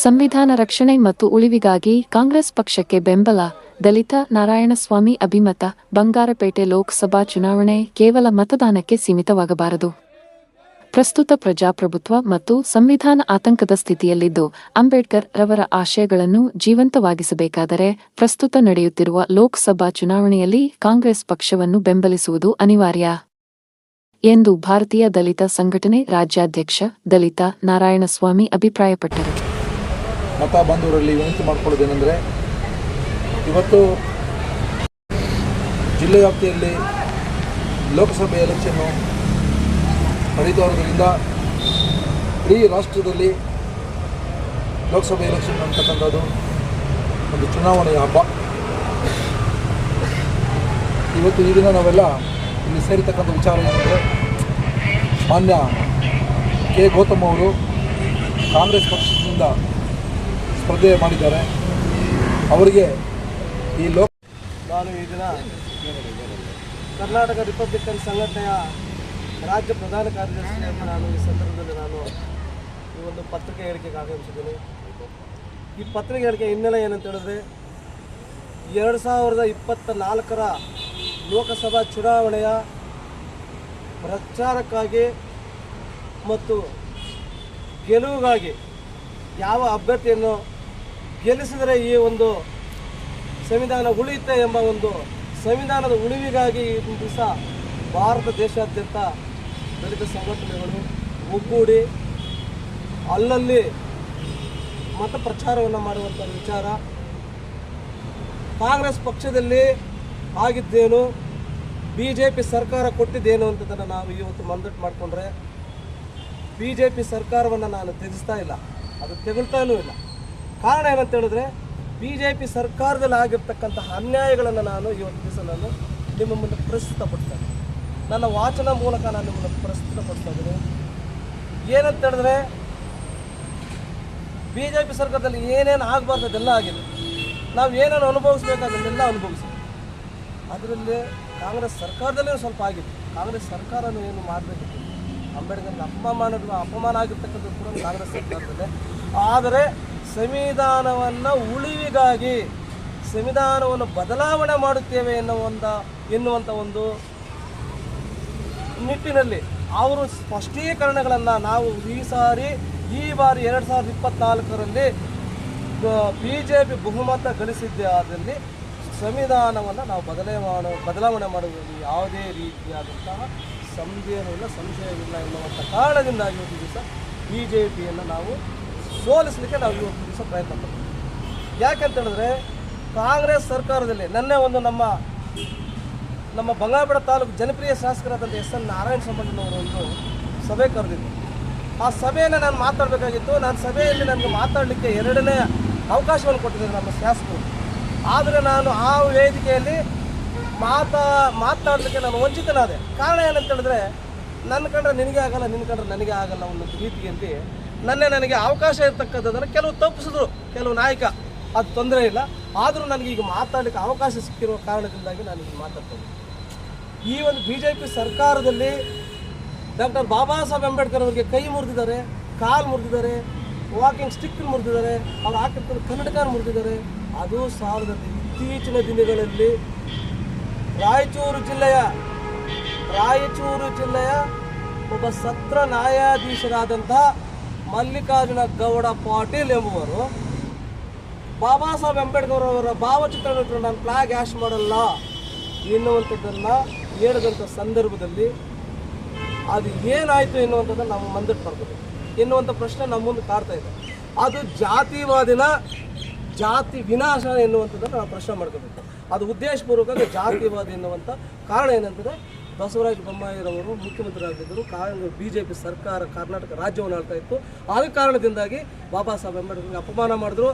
ಸಂವಿಧಾನ ರಕ್ಷಣೆ ಮತ್ತು ಉಳಿವಿಗಾಗಿ ಕಾಂಗ್ರೆಸ್ ಪಕ್ಷಕ್ಕೆ ಬೆಂಬಲ. ದಲಿತ ನಾರಾಯಣಸ್ವಾಮಿ ಅಭಿಮತ. ಬಂಗಾರಪೇಟೆ ಲೋಕಸಭಾ ಚುನಾವಣೆ ಕೇವಲ ಮತದಾನಕ್ಕೆ ಸೀಮಿತವಾಗಬಾರದು. ಪ್ರಸ್ತುತ ಪ್ರಜಾಪ್ರಭುತ್ವ ಮತ್ತು ಸಂವಿಧಾನ ಆತಂಕದ ಸ್ಥಿತಿಯಲ್ಲಿದ್ದು, ಅಂಬೇಡ್ಕರ್ ರವರ ಆಶಯಗಳನ್ನು ಜೀವಂತವಾಗಿಸಬೇಕಾದರೆ ಪ್ರಸ್ತುತ ನಡೆಯುತ್ತಿರುವ ಲೋಕಸಭಾ ಚುನಾವಣೆಯಲ್ಲಿ ಕಾಂಗ್ರೆಸ್ ಪಕ್ಷವನ್ನು ಬೆಂಬಲಿಸುವುದು ಅನಿವಾರ್ಯ ಎಂದು ಭಾರತೀಯ ದಲಿತ ಸಂಘಟನೆ ರಾಜ್ಯಾಧ್ಯಕ್ಷ ದಲಿತ ನಾರಾಯಣಸ್ವಾಮಿ ಅಭಿಪ್ರಾಯಪಟ್ಟರು. ಮತ ಬಾಂಧವರಲ್ಲಿ ವಿನಂತಿ ಮಾಡಿಕೊಳ್ಳೋದೇನೆಂದರೆ, ಇವತ್ತು ಜಿಲ್ಲೆ ವ್ಯಾಪ್ತಿಯಲ್ಲಿ ಲೋಕಸಭೆ ಎಲೆಕ್ಷನ್ನು ನಡೀತಾ ಇರೋದ್ರಿಂದ ಇಡೀ ರಾಷ್ಟ್ರದಲ್ಲಿ ಲೋಕಸಭೆ ಎಲೆಕ್ಷನ್ ಅಂತಕ್ಕಂಥದ್ದು ಒಂದು ಚುನಾವಣೆಯ ಹಬ್ಬ. ಇವತ್ತು ಈ ದಿನ ನಾವೆಲ್ಲ ಇಲ್ಲಿ ಸೇರಿರ್ತಕ್ಕಂಥ ವಿಚಾರ ಏನೆಂದರೆ, ಮಾನ್ಯ ಕೆ ಗೌತಮ್ ಅವರು ಕಾಂಗ್ರೆಸ್ ಪಕ್ಷದಿಂದ ಸ್ಪರ್ಧೆ ಮಾಡಿದ್ದಾರೆ. ಅವರಿಗೆ ನಾನು ಈ ದಿನ ಕರ್ನಾಟಕ ರಿಪಬ್ಲಿಕನ್ ಸಂಘಟನೆಯ ರಾಜ್ಯ ಪ್ರಧಾನ ಕಾರ್ಯದರ್ಶಿಯಾಗಿ ನಾನು ಈ ಸಂದರ್ಭದಲ್ಲಿ ಈ ಒಂದು ಪತ್ರಿಕೆ ಹೇಳಿಕೆಗೆ ಆಗಮಿಸಿದ್ದೇನೆ. ಈ ಪತ್ರಿಕೆ ಹೇಳಿಕೆ ಹಿನ್ನೆಲೆ ಏನಂತ ಹೇಳಿದ್ರೆ, 2024ರ ಲೋಕಸಭಾ ಚುನಾವಣೆಯ ಪ್ರಚಾರಕ್ಕಾಗಿ ಮತ್ತು ಗೆಲುವಿಗಾಗಿ ಯಾವ ಅಭ್ಯರ್ಥಿಯನ್ನು ಗೆಲ್ಲಿಸಿದರೆ ಈ ಒಂದು ಸಂವಿಧಾನ ಉಳಿಯುತ್ತೆ ಎಂಬ ಒಂದು ಸಂವಿಧಾನದ ಉಳಿವಿಗಾಗಿ ಈ ದಿವಸ ಭಾರತ ದೇಶಾದ್ಯಂತ ದಲಿತ ಸಂಘಟನೆಗಳು ಒಗ್ಗೂಡಿ ಅಲ್ಲಲ್ಲಿ ಮತ ಪ್ರಚಾರವನ್ನು ಮಾಡುವಂಥ ವಿಚಾರ. ಕಾಂಗ್ರೆಸ್ ಪಕ್ಷದಲ್ಲಿ ಆಗಿದ್ದೇನು, BJP ಸರ್ಕಾರ ಕೊಟ್ಟಿದ್ದೇನು ಅಂತದನ್ನು ನಾವು ಇವತ್ತು ಮಂದಟ್ಟು ಮಾಡಿಕೊಂಡ್ರೆ, BJP ಸರ್ಕಾರವನ್ನು ನಾನು ತ್ಯಜಿಸ್ತಾ ಇಲ್ಲ, ಅದು ತೆಗೊಳ್ತಾನೂ ಇಲ್ಲ. ಕಾರಣ ಏನಂತ ಹೇಳಿದ್ರೆ, BJP ಸರ್ಕಾರದಲ್ಲಿ ಆಗಿರ್ತಕ್ಕಂಥ ಅನ್ಯಾಯಗಳನ್ನು ನಾನು ಇವತ್ತು ದಿವಸ ನಿಮ್ಮ ಮುಂದೆ ಪ್ರಸ್ತುತಪಡ್ತೇನೆ. ನನ್ನ ವಾಚನ ಮೂಲಕ ನಾನು ನಿಮ್ಮನ್ನು ಪ್ರಸ್ತುತಪಡ್ತಾ ಇದ್ದೀನಿ. ಏನಂತ ಹೇಳಿದ್ರೆ, BJP ಸರ್ಕಾರದಲ್ಲಿ ಏನೇನು ಆಗಬಾರ್ದು ಅದೆಲ್ಲ ಆಗಿದೆ. ನಾವು ಏನೇನು ಅನುಭವಿಸ್ಬೇಕಾದನ್ನೆಲ್ಲ ಅನುಭವಿಸಿ. ಅದರಲ್ಲಿ ಕಾಂಗ್ರೆಸ್ ಸರ್ಕಾರದಲ್ಲೇ ಸ್ವಲ್ಪ ಆಗಿದೆ. ಕಾಂಗ್ರೆಸ್ ಸರ್ಕಾರನೂ ಏನು ಮಾಡಬೇಕಿತ್ತು, ಅಂಬೇಡ್ಕರ್ಗೆ ಅಪಮಾನ ಆಗಿರ್ತಕ್ಕಂಥದ್ದು ಕೂಡ ಕಾಂಗ್ರೆಸ್ ಸರ್ಕಾರದಲ್ಲೇ. ಆದರೆ ಸಂವಿಧಾನವನ್ನು ಉಳಿವಿಗಾಗಿ ಸಂವಿಧಾನವನ್ನು ಬದಲಾವಣೆ ಮಾಡುತ್ತೇವೆ ಎನ್ನುವಂಥ ಒಂದು ನಿಟ್ಟಿನಲ್ಲಿ ಅವರು ಸ್ಪಷ್ಟೀಕರಣಗಳನ್ನು ನಾವು ಈ ಬಾರಿ 2024ರಲ್ಲಿ BJP ಬಹುಮತ ಗಳಿಸಿದ್ದೇ ಆದಲ್ಲಿ ಸಂವಿಧಾನವನ್ನು ನಾವು ಬದಲಾವಣೆ ಮಾಡುವುದರಲ್ಲಿ ಯಾವುದೇ ರೀತಿಯಾದಂತಹ ಸಂಶಯವಿಲ್ಲ ಎನ್ನುವಂಥ ಕಾರಣದಿಂದಾಗಿ ಇವತ್ತು ದಿವಸ BJPಯನ್ನು ನಾವು ಸೋಲಿಸಲಿಕ್ಕೆ ನಾವು ಇವತ್ತು ದಿವಸ ಪ್ರಯತ್ನ ಪಡ್ತೀವಿ. ಯಾಕೆಂತ ಹೇಳಿದ್ರೆ, ಕಾಂಗ್ರೆಸ್ ಸರ್ಕಾರದಲ್ಲಿ ನಮ್ಮ ಬಂಗಾರಪೇಟೆ ತಾಲೂಕು ಜನಪ್ರಿಯ ಶಾಸಕರಾದಂಥ SN ನಾರಾಯಣಸ್ವಾಮಿಯವರು ಒಂದು ಸಭೆ ಕರೆದಿದ್ದು. ಆ ಸಭೆಯನ್ನು ನಾನು ಮಾತಾಡಬೇಕಾಗಿತ್ತು. ಸಭೆಯಲ್ಲಿ ನನಗೆ ಮಾತಾಡಲಿಕ್ಕೆ 2ನೇ ಅವಕಾಶವನ್ನು ಕೊಟ್ಟಿದ್ದಾರೆ ನಮ್ಮ ಶಾಸಕರು. ಆದರೆ ನಾನು ಆ ವೇದಿಕೆಯಲ್ಲಿ ಮಾತಾಡಲಿಕ್ಕೆ ನಾನು ವಂಚಿತನಾದೆ. ಕಾರಣ ಏನಂತ ಹೇಳಿದ್ರೆ, ನನ್ನ ಕಂಡ್ರೆ ನಿನಗೆ ಆಗಲ್ಲ, ನಿನ್ನ ಕಂಡ್ರೆ ನನಗೆ ಆಗಲ್ಲ ಅನ್ನೋ ರೀತಿಯಲ್ಲಿ ನನಗೆ ಅವಕಾಶ ಇರ್ತಕ್ಕಂಥದ್ದನ್ನು ಕೆಲವು ತಪ್ಪಿಸಿದ್ರು, ಕೆಲವು ನಾಯಕ. ಅದು ತೊಂದರೆ ಇಲ್ಲ. ಆದರೂ ನನಗೆ ಈಗ ಮಾತಾಡಲಿಕ್ಕೆ ಅವಕಾಶ ಸಿಕ್ಕಿರುವ ಕಾರಣದಿಂದಾಗಿ ನಾನು ಈಗ ಮಾತಾಡ್ತೇನೆ. ಈ ಒಂದು BJP ಸರ್ಕಾರದಲ್ಲಿ ಡಾಕ್ಟರ್ ಬಾಬಾ ಸಾಹೇಬ್ ಅಂಬೇಡ್ಕರ್ ಅವರಿಗೆ ಕೈ ಮುರಿದಿದ್ದಾರೆ, ಕಾಲು ಮುರಿದಿದ್ದಾರೆ, ವಾಕಿಂಗ್ ಸ್ಟಿಕ್ ಮುರಿದಿದ್ದಾರೆ, ಅವ್ರು ಹಾಕಿರ್ತಾರೆ ಕನ್ನಡಕ ಮುರಿದಿದ್ದಾರೆ. ಅದು ಸಾಲದಲ್ಲಿ ಇತ್ತೀಚಿನ ದಿನಗಳಲ್ಲಿ ರಾಯಚೂರು ಜಿಲ್ಲೆಯ ಒಬ್ಬ ಸತ್ರ ನ್ಯಾಯಾಧೀಶರಾದಂತಹ ಮಲ್ಲಿಕಾರ್ಜುನ ಗೌಡ ಪಾಟೀಲ್ ಎಂಬುವರು ಬಾಬಾ ಸಾಹೇಬ್ ಅಂಬೇಡ್ಕರ್ ಅವರ ಭಾವಚಿತ್ರವನ್ನು ಇಟ್ಟರು ನಾನು ಫ್ಲಾಗ್ ಆ್ಯಶ್ ಮಾಡಲ್ಲ ಎನ್ನುವಂಥದ್ದನ್ನು ಹೇಳಿದಂಥ ಸಂದರ್ಭದಲ್ಲಿ ಅದು ಏನಾಯಿತು ಎನ್ನುವಂಥದ್ದನ್ನು ನಾವು ಮಂದಟ್ಟು ಮಾಡ್ಬೋದು ಎನ್ನುವಂಥ ಪ್ರಶ್ನೆ ನಮ್ಮ ಮುಂದೆ ಕಾಡ್ತಾ ಇದೆ. ಅದು ಜಾತಿವಾದಿನ ಜಾತಿ ವಿನಾಶ ಎನ್ನುವಂಥದ್ದನ್ನು ನಾವು ಪ್ರಶ್ನೆ ಮಾಡ್ಕೋಬೇಕು. ಅದು ಉದ್ದೇಶಪೂರ್ವಕವಾಗಿ ಜಾತಿವಾದಿ ಎನ್ನುವಂಥ ಕಾರಣ ಏನಂದರೆ, ಬಸವರಾಜ ಬೊಮ್ಮಾಯಿರವರು ಮುಖ್ಯಮಂತ್ರಿಯಾಗಿದ್ದರು. BJP ಸರ್ಕಾರ ಕರ್ನಾಟಕ ರಾಜ್ಯವನ್ನು ಆಳ್ತಾ ಇತ್ತು. ಆದ ಕಾರಣದಿಂದಾಗಿ ಬಾಬಾ ಸಾಹೇಬ್ ಅಂಬೇಡ್ಕರ್ಗೆ ಅಪಮಾನ ಮಾಡಿದ್ರು.